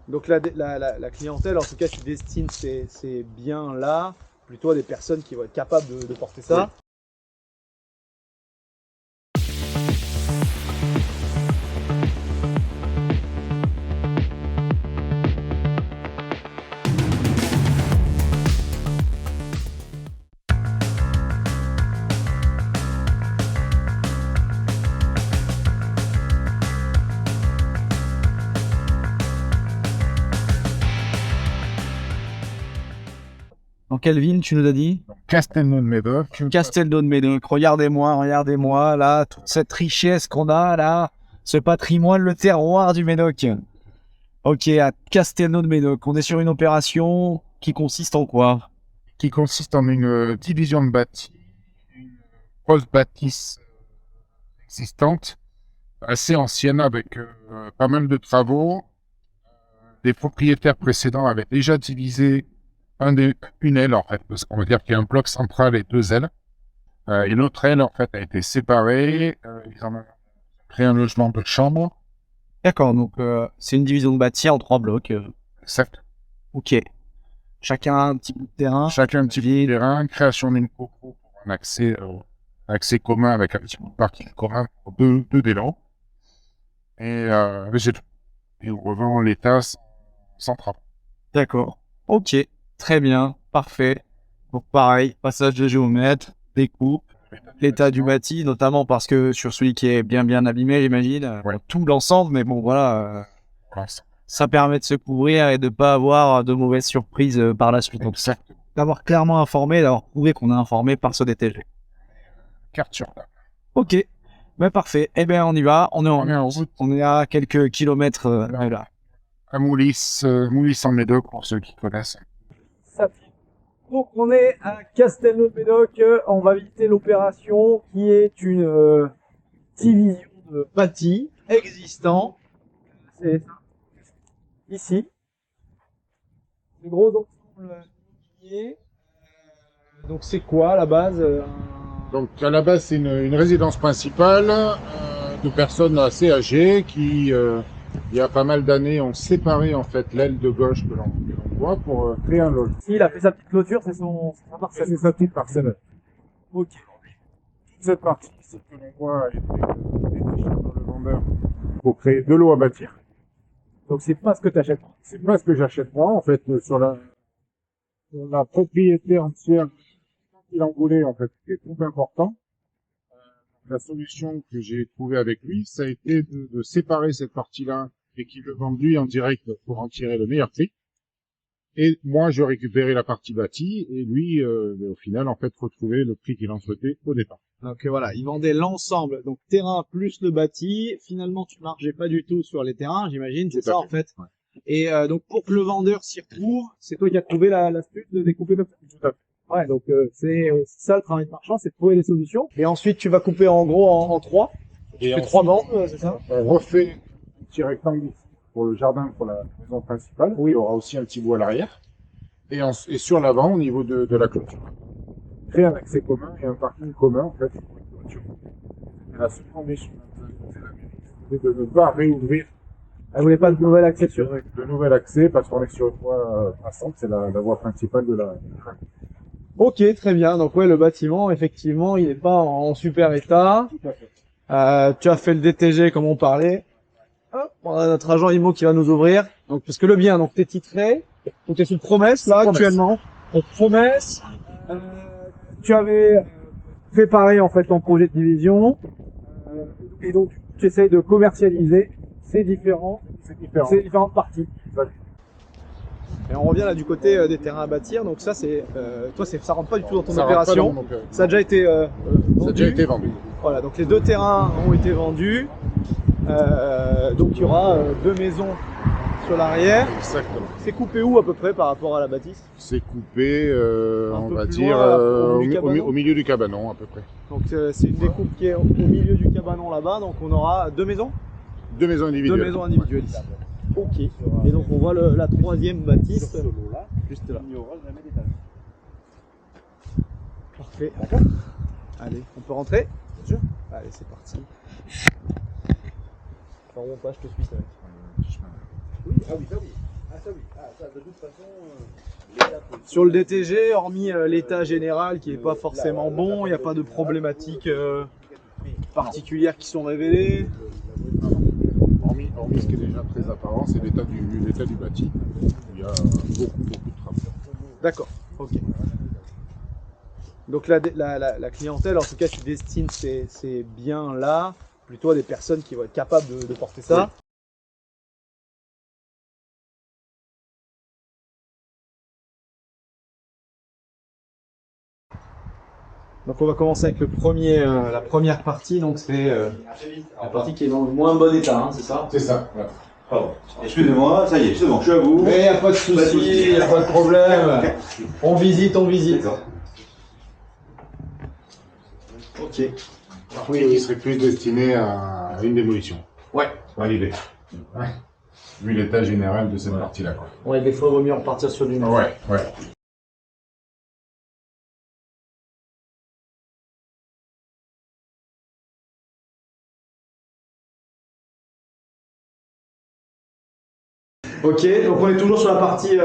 Donc la clientèle, en tout cas, qui destine ces biens-là, plutôt à des personnes qui vont être capables de porter ça. Oui. Dans quelle ville tu nous as dit? Castelnau-de-Médoc. Castelnau-de-Médoc. Regardez-moi, là, toute cette richesse qu'on a, là, ce patrimoine, le terroir du Médoc. Ok, à Castelnau-de-Médoc, on est sur une opération qui consiste en quoi? Qui consiste en une division de bâti, une grosse bâtisse existante, assez ancienne, avec pas mal de travaux. Des propriétaires précédents avaient déjà divisé une aile, en fait, parce qu'on va dire qu'il y a un bloc central et 2 ailes. Et l'autre aile, en fait, a été séparée. Ils en ont créé un logement de chambre. D'accord, donc c'est une division de bâti en 3 blocs. Certes, Ok. Chacun un petit bout de terrain. chacun un petit bout de terrain, création d'une coco pour un accès commun avec un petit bout de parking commun pour deux des lots. Et c'est tout. Et on revend l'état sans travaux. D'accord. Ok. Très bien. Parfait. Donc pareil, passage de géomètre, découpe, l'état du bâti, notamment parce que sur celui qui est bien abîmé, j'imagine. Ouais. Tout l'ensemble, mais bon voilà. Voilà. Ça permet de se couvrir et de ne pas avoir de mauvaises surprises par la suite. Donc d'avoir clairement informé, d'avoir prouvé qu'on est informé par ce DTG. Carte sur table. Ok. Ben parfait. Eh bien on y va. On est en On est en route. On est à quelques kilomètres là. À Moulis en Médoc, pour ceux qui connaissent. Donc on est à Castelnau-de-Médoc, on va visiter l'opération qui est une division de bâti existant. C'est ça. Ici. Le gros ensemble immobilier. Donc c'est quoi à la base Donc à la base, c'est une résidence principale de personnes assez âgées qui, il y a pas mal d'années, ont séparé en fait l'aile de gauche que l'on voit pour créer un logement. Il a fait sa petite clôture, c'est sa parcelle. C'est sa petite parcelle. Ok. Toute cette partie ici que l'on voit a été détachée par le vendeur pour créer de l'eau à bâtir. Donc c'est pas ce que tu achètes. C'est pas ce que j'achète moi, en fait, sur la propriété entière qu'il en voulait, en fait, c'est trop important. La solution que j'ai trouvée avec lui, ça a été de séparer cette partie-là et qu'il le vende lui en direct pour en tirer le meilleur prix. Et moi, je récupérais la partie bâtie et lui, au final, en fait, retrouver le prix qu'il en souhaitait au départ. Donc voilà, il vendait l'ensemble, donc terrain plus le bâti. Finalement, tu margeais pas du tout sur les terrains, j'imagine, c'est Tout à ça fait. en fait. Ouais. Et donc pour que le vendeur s'y retrouve, c'est toi qui as trouvé l'astuce de découper comme ça. Tout à fait. Ouais, donc c'est ça le travail de marchand, c'est de trouver des solutions. Et ensuite, tu vas couper en gros en 3. Tu fais 3 bandes, c'est ça? On refait un petit rectangle ici pour le jardin, pour la maison principale. Oui. Il y aura aussi un petit bout à l'arrière. Et sur l'avant, au niveau de la clôture. Créer un accès commun et un parking commun, en fait, pour une voiture. Et la seule condition c'est de ne pas réouvrir Elle voulait pas de nouvel accès sur. de nouvel accès parce qu'on est sur une voie passante, c'est la voie principale de la. Ok, très bien. Donc ouais, le bâtiment, effectivement, il est pas en super état. Tout à fait. Tu as fait le DTG comme on parlait. Hop, on a notre agent IMO qui va nous ouvrir. Donc parce que le bien, donc t'es titré, donc t'es sous promesse là Promesse. actuellement. Donc promesse. Tu avais préparé en fait ton projet de division et donc tu essayes de commercialiser ces différentes parties. Exact. Et on revient là du côté des terrains à bâtir. Donc ça c'est toi ça rentre pas du tout dans ton Ça rentre pas opération. dans mon cœur. Ça a déjà été Ça a vendu. déjà été vendu. Voilà, donc les 2 terrains ont été vendus. Donc il y aura 2 maisons sur l'arrière. Exactement. C'est coupé où à peu près par rapport à la bâtisse? C'est coupé, Un on peu va plus dire, loin, au milieu du cabanon. au milieu du cabanon à peu près. Donc c'est une découpe qui est au milieu du cabanon là-bas. Donc on aura 2 maisons? 2 maisons individuelles. 2 maisons individuelles ici. Ok. Et donc on voit la 3e bâtisse juste là. Il y aura jamais d'étage. Parfait. Allez, on peut rentrer? Bien sûr. Allez, c'est parti. Enfin, on pas, je te suis, ça va être. Oui, ah oui, ça oui. Sur le DTG, hormis l'état général qui est pas forcément bon, il n'y a pas de problématiques particulières qui sont révélées. Hormis ce qui est déjà très apparent, c'est l'état du bâti. Il y a beaucoup de travaux. D'accord, ok. Donc la clientèle, en tout cas, tu destines ces biens-là plutôt à des personnes qui vont être capables de porter ça. Oui. Donc on va commencer avec la première partie, donc c'est la partie qui est dans le moins bon état, hein, c'est ça? C'est ça, voilà. Pardon. Excusez-moi, ça y est, c'est bon, je suis à vous. Mais il n'y a pas de souci, il n'y a pas de problème. On visite, on visite. Ok. Oui, il serait plus destiné à une démolition. Ouais. Ouais, l'idée. Ouais. Vu l'état général de cette partie-là. Ouais, des fois, il vaut mieux repartir sur du neuf. Ouais. Ok, donc on est toujours sur la partie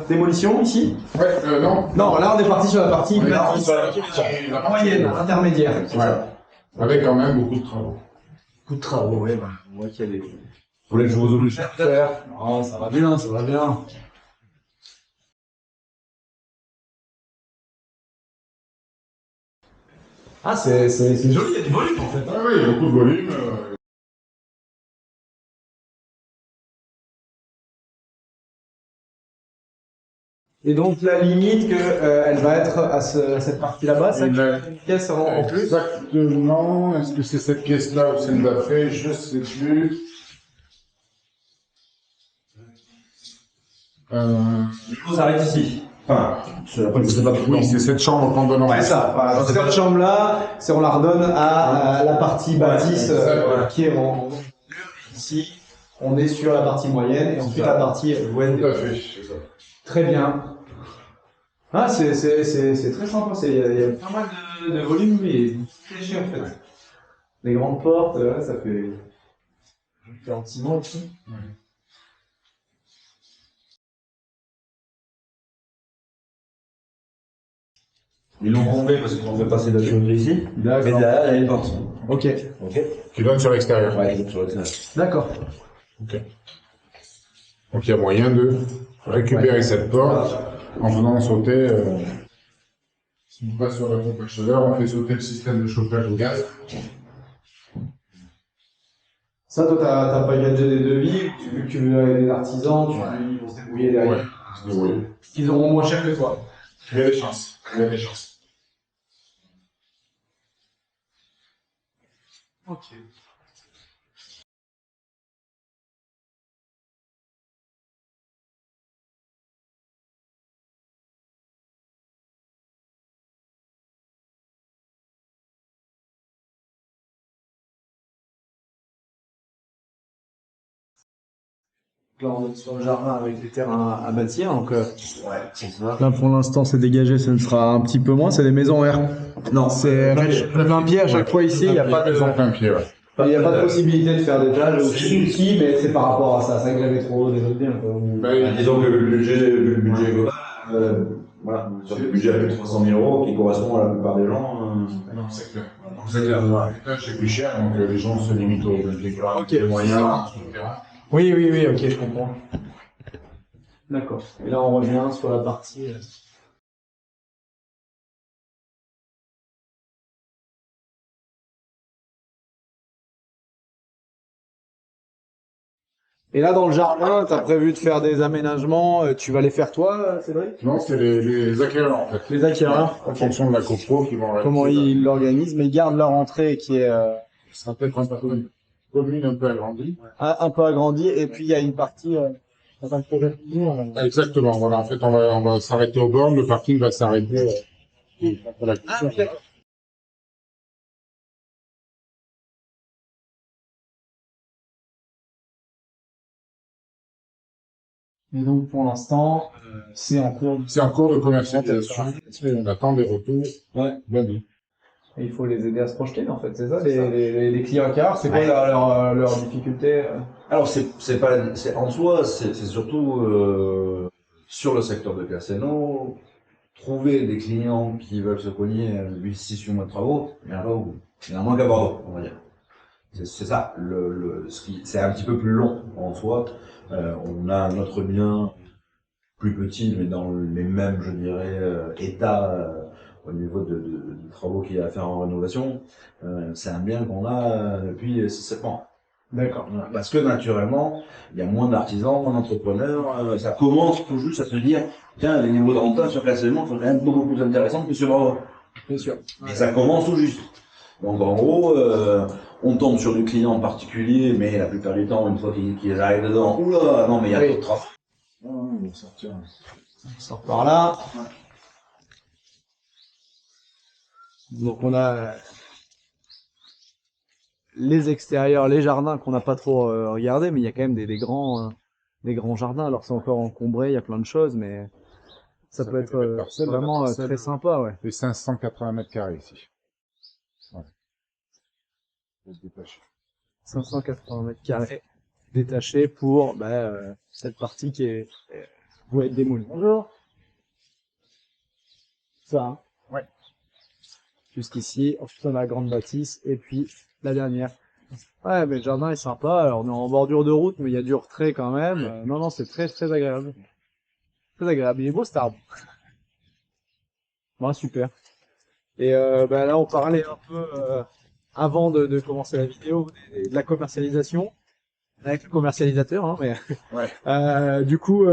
démolition ici? Ouais, non. Non, là on est parti sur la partie moyenne, intermédiaire. Ouais. Avec quand même beaucoup de travaux. Beaucoup de travaux, ouais, bah, on voit qu'il y a des... Vous voulez que je vous ouvre le chef? Oh, ça va bien, ça va bien. Ah, c'est joli, il y a du volume en fait. Ah oui, il y a beaucoup de volume. Et donc la limite elle va être à cette partie là-bas, c'est une pièce en plus. Exactement. Est-ce que c'est cette pièce-là ou celle d'après? Je sais plus. Ça arrête ici. Enfin, je sais pas pourquoi. Oui, c'est cette chambre qu'on donne en Ouais, ça. Voilà. Donc, cette chambre-là, on la redonne à la partie bâtisse qui est en ici. On est sur la partie moyenne et ensuite la partie Tout à fait. Très bien. Ah, c'est très sympa. Il y a pas mal de volume, mais très cher en fait. Les grandes portes, ça fait un petit mot aussi. Ouais. Ils l'ont rongé parce qu'on fait passer la tuyauterie ici. D'accord. Mais derrière, il y a une porte. Ok. Qui donne sur l'extérieur. Ouais, sur l'extérieur. D'accord. Ok. Donc il y a moyen de récupérer cette porte en faisant sauter. Si on passe sur la pompe à chaleur, on fait sauter le système de chauffage au gaz. Ça, toi, t'as pas gadget des devis, vu que tu veux avec des artisans, ils vont se débrouiller derrière. Ouais, se débrouiller. Ils auront moins cher que toi. Il y a des chances. Il y a des chances. Ok. Là, on est sur le jardin avec des terrains à bâtir, donc Ouais, c'est ça. là pour l'instant c'est dégagé, ce ne sera un petit peu moins, c'est des maisons R. Non, C'est plein pied à chaque fois ici, il n'y a pas de... Ils ont plein pied, ouais. Il n'y a pas de possibilité de faire d'étage aussi, mais c'est par rapport à ça, ça grève trop haut des autres biens. Disons que le budget global, voilà, sur le budget à plus de 300 000 euros qui correspond à la plupart des gens. Non, c'est clair. C'est clair. L'étage c'est plus cher, donc les gens se limitent aux Ok. moyens. Oui, ok, je comprends. D'accord. Et là on revient sur la partie... Et là, dans le jardin, tu as prévu de faire des aménagements. Tu vas les faire toi, Cédric? Non, c'est les acquéreurs en fait. Les acquéreurs. En fonction de la copro qui vont Comment ils l'organisent, mais ils gardent leur entrée qui est ça peut être un peu commune un peu agrandie. un peu agrandie. Et puis il y a une partie. Dans un projet. Exactement. Voilà. En fait, on va s'arrêter au bord. Le parking va s'arrêter après la culture. Et donc pour l'instant, c'est en cours. C'est en cours de commercialisation. On attend des retours. Ouais. Bonne. Et il faut les aider à se projeter, en fait, c'est ça, C'est ça. les clients car, c'est quoi Ouais. leur difficulté Alors, en soi, c'est surtout sur le secteur de Casino, trouver des clients qui veulent se cogner 8-6 mois de travaux, il y en a pas beaucoup. Il y en a moins qu'à Bordeaux, on va dire. C'est ça, c'est un petit peu plus long en soi. On a notre bien plus petit, mais dans les mêmes, je dirais, états au niveau des travaux qu'il y a à faire en rénovation. C'est un bien qu'on a depuis 6-7 ans. D'accord. Voilà. Parce que naturellement, il y a moins d'artisans, moins d'entrepreneurs. Ça commence tout juste à se dire, tiens, les niveaux de renta sur Castelmont sont quand même beaucoup plus intéressants que sur Bordeaux. Bien sûr. Et ça commence tout juste. Donc en gros, on tombe sur du client en particulier, mais la plupart du temps, une fois qu'ils arrivent dedans, oula, non mais il y a Oui. trop de travail. On va sortir. On sort par là. Donc on a les extérieurs, les jardins qu'on n'a pas trop regardé, mais il y a quand même des grands jardins. Alors c'est encore encombré, il y a plein de choses, mais ça peut fait être des belles parcelles, vraiment la parcelle, très sympa, ouais. C'est 580 mètres carrés ici. Ouais. Faut se dépêcher. 580 mètres carrés détachés pour cette partie qui est doit être démolie. Bonjour. Ça, hein. Ouais. Jusqu'ici, ensuite on a la grande bâtisse et puis la dernière. Ouais, mais le jardin est sympa. Alors on est en bordure de route, mais il y a du retrait quand même. Non, non, c'est très très agréable. Très agréable. Il est beau cet arbre. Ouais, super. Et là, on parlait un peu avant de commencer la vidéo de la commercialisation avec le commercialisateur, hein, mais Ouais. du coup,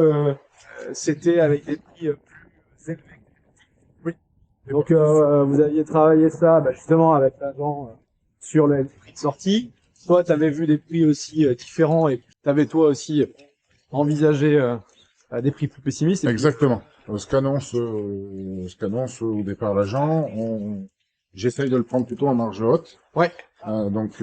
c'était avec des prix plus élevés. Oui. Donc, vous aviez travaillé ça justement avec l'agent sur les prix de sortie. Toi, tu avais vu des prix aussi différents et tu avais toi aussi envisagé des prix plus pessimistes. Exactement. Ce qu'annonce au départ l'agent, j'essaye de le prendre plutôt en marge haute. Ouais. Donc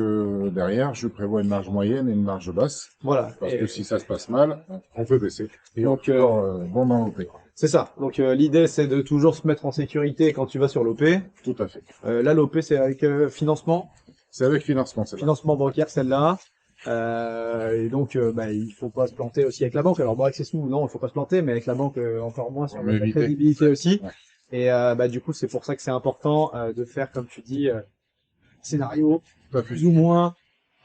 derrière, je prévois une marge moyenne et une marge basse. Voilà. Parce que si ça se passe mal, on peut baisser. Et Donc, bon dans l'OP. c'est ça. Donc l'idée c'est de toujours se mettre en sécurité quand tu vas sur l'OP. Tout à fait. Là l'OP c'est avec financement, C'est avec financement, c'est là. financement bancaire celle-là. Et donc il faut pas se planter aussi avec la banque. Alors bon avec Access Move, non, il faut pas se planter, mais avec la banque encore moins sur On la va éviter. crédibilité aussi. Ouais. Et du coup c'est pour ça que c'est important de faire comme tu dis scénario Tout à fait. plus ou moins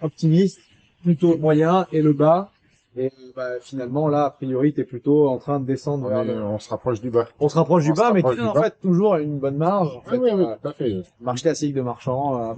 optimiste, plutôt moyen et le bas. Et finalement là a priori t'es plutôt en train de descendre vers le... On se rapproche du bas. On se rapproche du On se bas, mais rapproche qui du en bas. fait toujours une bonne marge. En fait, Oui, tout à fait. marge classique de marchand.